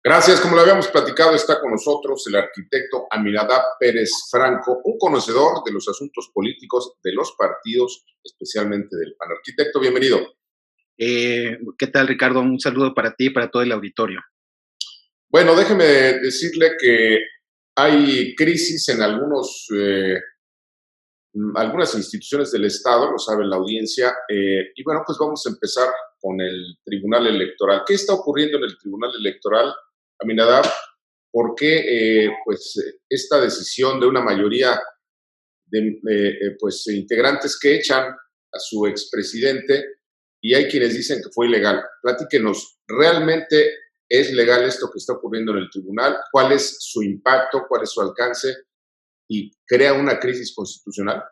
Gracias. Como lo habíamos platicado, está con nosotros el arquitecto Aminadab Pérez Franco, un conocedor de los asuntos políticos de los partidos, especialmente del PAN. Arquitecto, bienvenido. ¿Qué tal, Ricardo? Un saludo para ti y para todo el auditorio. Bueno, déjeme decirle que hay crisis en algunas instituciones del Estado, lo sabe la audiencia, y bueno, pues vamos a empezar con el Tribunal Electoral. ¿Qué está ocurriendo en el Tribunal Electoral, Aminadab? ¿Por qué esta decisión de una mayoría de integrantes que echan a su expresidente y hay quienes dicen que fue ilegal? Platíquenos, ¿realmente es legal esto que está ocurriendo en el tribunal? ¿Cuál es su impacto? ¿Cuál es su alcance? ¿Y crea una crisis constitucional?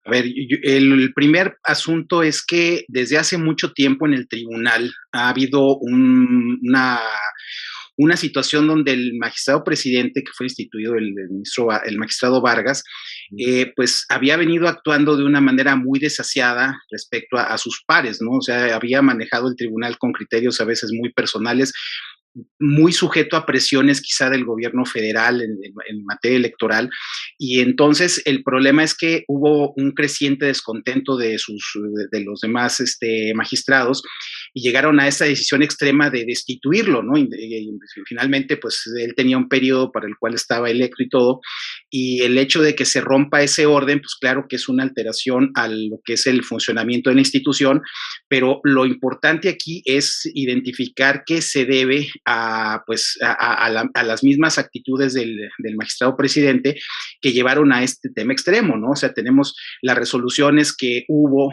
A ver, el primer asunto es que desde hace mucho tiempo en el tribunal ha habido una situación donde el magistrado presidente, que fue instituido el magistrado Vargas, pues había venido actuando de una manera muy desasiada respecto a sus pares, ¿no? O sea, había manejado el tribunal con criterios a veces muy personales, muy sujeto a presiones quizá del gobierno federal en materia electoral, y entonces el problema es que hubo un creciente descontento de los demás magistrados y llegaron a esa decisión extrema de destituirlo, ¿no? Y finalmente, pues él tenía un periodo para el cual estaba electo y todo, y el hecho de que se rompa ese orden, pues claro que es una alteración a lo que es el funcionamiento de la institución, pero lo importante aquí es identificar qué se debe a las mismas actitudes del magistrado presidente que llevaron a este tema extremo, ¿no? O sea, tenemos las resoluciones que hubo,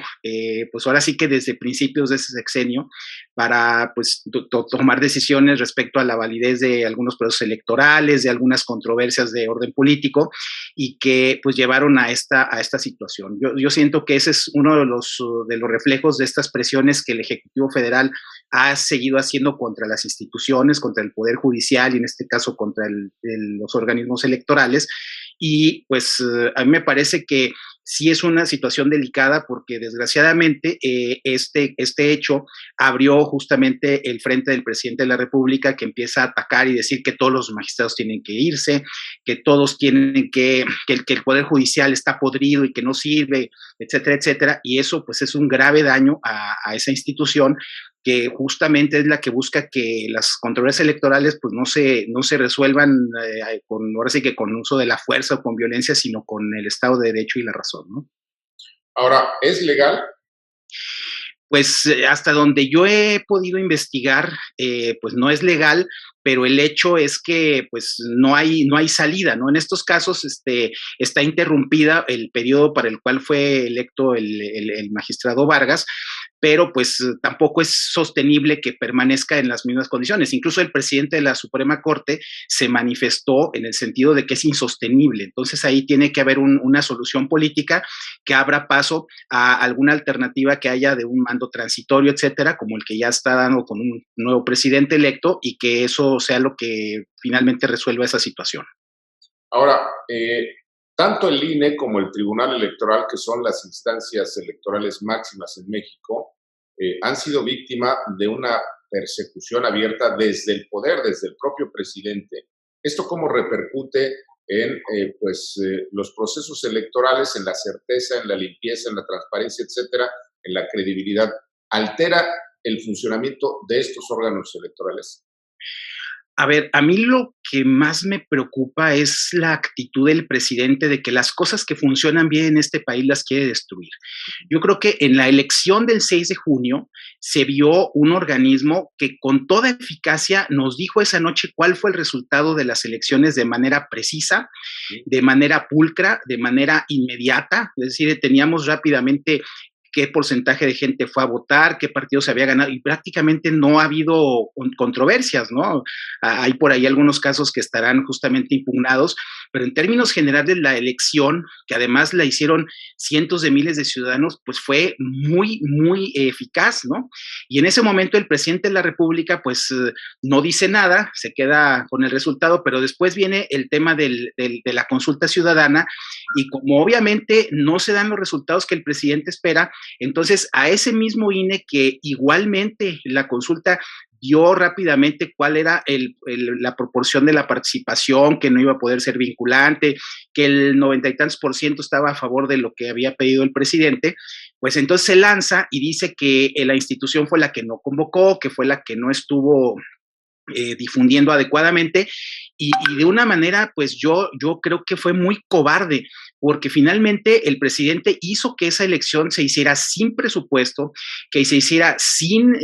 pues ahora sí que desde principios de ese sexenio, para pues tomar decisiones respecto a la validez de algunos procesos electorales, de algunas controversias de orden político, y que pues llevaron a esta situación. Yo siento que ese es uno de los reflejos de estas presiones que el Ejecutivo Federal ha seguido haciendo contra las instituciones, contra el Poder Judicial y en este caso contra los organismos electorales. Y pues a mí me parece que sí es una situación delicada porque desgraciadamente este hecho abrió justamente el frente del presidente de la República, que empieza a atacar y decir que todos los magistrados tienen que irse, que todos tienen que el Poder Judicial está podrido y que no sirve, etcétera, etcétera. Y eso pues es un grave daño a esa institución, que justamente es la que busca que las controversias electorales pues no se resuelvan ahora sí que con uso de la fuerza o con violencia, sino con el Estado de Derecho y la razón, ¿no? Ahora, ¿es legal? Pues hasta donde yo he podido investigar, pues no es legal, pero el hecho es que pues no hay salida, ¿no? En estos casos está interrumpida el periodo para el cual fue electo el magistrado Vargas, pero pues tampoco es sostenible que permanezca en las mismas condiciones. Incluso el presidente de la Suprema Corte se manifestó en el sentido de que es insostenible. Entonces ahí tiene que haber una solución política que abra paso a alguna alternativa que haya de un mando transitorio, etcétera, como el que ya está dando con un nuevo presidente electo, y que eso sea lo que finalmente resuelva esa situación. Ahora, tanto el INE como el Tribunal Electoral, que son las instancias electorales máximas en México, han sido víctima de una persecución abierta desde el poder, desde el propio presidente. ¿Esto cómo repercute en los procesos electorales, en la certeza, en la limpieza, en la transparencia, etcétera, en la credibilidad? ¿Altera el funcionamiento de estos órganos electorales? A ver, a mí lo que más me preocupa es la actitud del presidente de que las cosas que funcionan bien en este país las quiere destruir. Yo creo que en la elección del 6 de junio se vio un organismo que con toda eficacia nos dijo esa noche cuál fue el resultado de las elecciones de manera precisa, de manera pulcra, de manera inmediata, es decir, teníamos rápidamente qué porcentaje de gente fue a votar, qué partido se había ganado, y prácticamente no ha habido controversias, ¿no? Hay por ahí algunos casos que estarán justamente impugnados, pero en términos generales la elección, que además la hicieron cientos de miles de ciudadanos, pues fue muy, muy eficaz, ¿no? Y en ese momento el presidente de la República, pues no dice nada, se queda con el resultado, pero después viene el tema de la consulta ciudadana, y como obviamente no se dan los resultados que el presidente espera, entonces a ese mismo INE que igualmente la consulta dio rápidamente cuál era la proporción de la participación, que no iba a poder ser vinculante, que el 90 y tantos % estaba a favor de lo que había pedido el presidente, pues entonces se lanza y dice que la institución fue la que no convocó, que fue la que no estuvo difundiendo adecuadamente y de una manera, pues yo creo que fue muy cobarde, porque finalmente el presidente hizo que esa elección se hiciera sin presupuesto, que se hiciera sin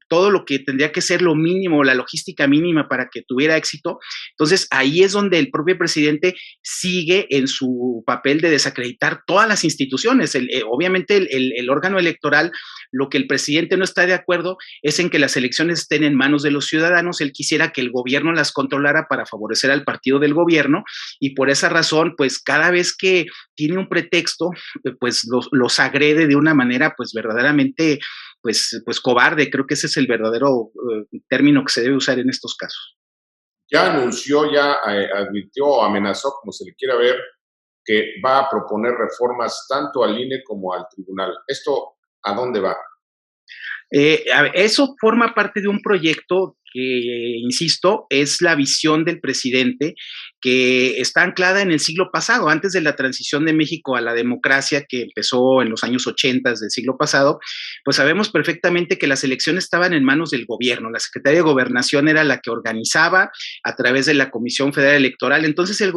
todo lo que tendría que ser lo mínimo, la logística mínima para que tuviera éxito. Entonces ahí es donde el propio presidente sigue en su papel de desacreditar todas las instituciones. Obviamente el órgano electoral, lo que el presidente no está de acuerdo es en que las elecciones estén en manos de los ciudadanos. Él quisiera que el gobierno las controlara para favorecer al partido del gobierno y por esa razón, pues cada vez que tiene un pretexto, pues los agrede de una manera pues verdaderamente pues cobarde. Creo que ese es el verdadero término que se debe usar en estos casos. Ya anunció, ya advirtió o amenazó, como se le quiera ver, que va a proponer reformas tanto al INE como al tribunal. ¿Esto a dónde va? Eso forma parte de un proyecto que, insisto, es la visión del presidente que está anclada en el siglo pasado, antes de la transición de México a la democracia que empezó en los años 80 del siglo pasado, pues sabemos perfectamente que las elecciones estaban en manos del gobierno. La Secretaría de Gobernación era la que organizaba a través de la Comisión Federal Electoral. Entonces el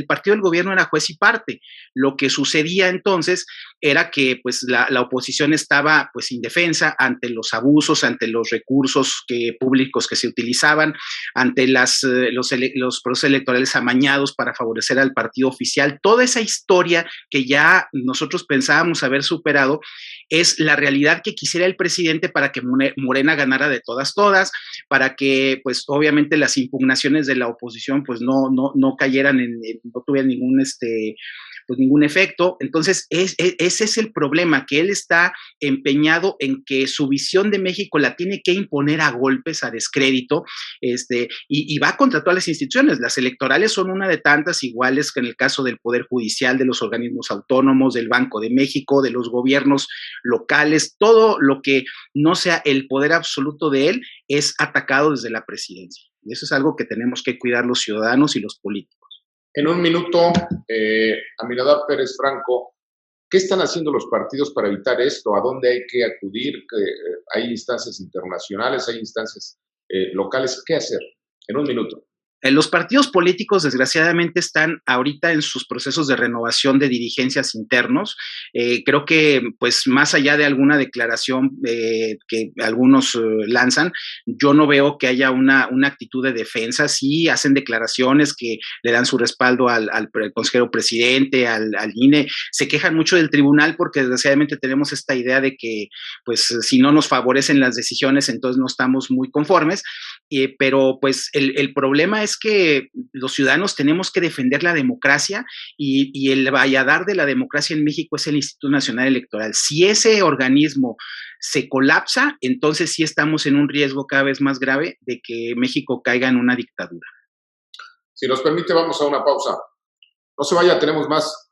partido del gobierno era juez y parte. Lo que sucedía entonces era que pues la oposición estaba pues indefensa ante los abusos, ante los recursos públicos que se utilizaban, ante los procesos electorales amañados para favorecer al partido oficial. Toda esa historia que ya nosotros pensábamos haber superado es la realidad que quisiera el presidente para que Morena ganara de todas, para que pues obviamente las impugnaciones de la oposición pues no cayeran no tuvieran ningún efecto. Entonces, ese es el problema, que él está empeñado en que su visión de México la tiene que imponer a golpes, a descrédito, y va contra todas las instituciones. Las electorales son una de tantas, iguales que en el caso del Poder Judicial, de los organismos autónomos, del Banco de México, de los gobiernos locales. Todo lo que no sea el poder absoluto de él es atacado desde la presidencia. Y eso es algo que tenemos que cuidar los ciudadanos y los políticos. En un minuto, Aminadab Pérez Franco, ¿qué están haciendo los partidos para evitar esto? ¿A dónde hay que acudir? ¿Hay instancias internacionales? ¿Hay instancias locales? ¿Qué hacer? En un minuto. Los partidos políticos, desgraciadamente, están ahorita en sus procesos de renovación de dirigencias internos. Creo que, pues, más allá de alguna declaración que algunos lanzan, yo no veo que haya una actitud de defensa. Sí hacen declaraciones que le dan su respaldo al consejero presidente, al INE. Se quejan mucho del tribunal porque, desgraciadamente, tenemos esta idea de que, pues, si no nos favorecen las decisiones, entonces no estamos muy conformes. Pero, pues, el problema es que los ciudadanos tenemos que defender la democracia y el valladar de la democracia en México es el Instituto Nacional Electoral. Si ese organismo se colapsa, entonces sí estamos en un riesgo cada vez más grave de que México caiga en una dictadura. Si nos permite, vamos a una pausa. No se vaya, tenemos más.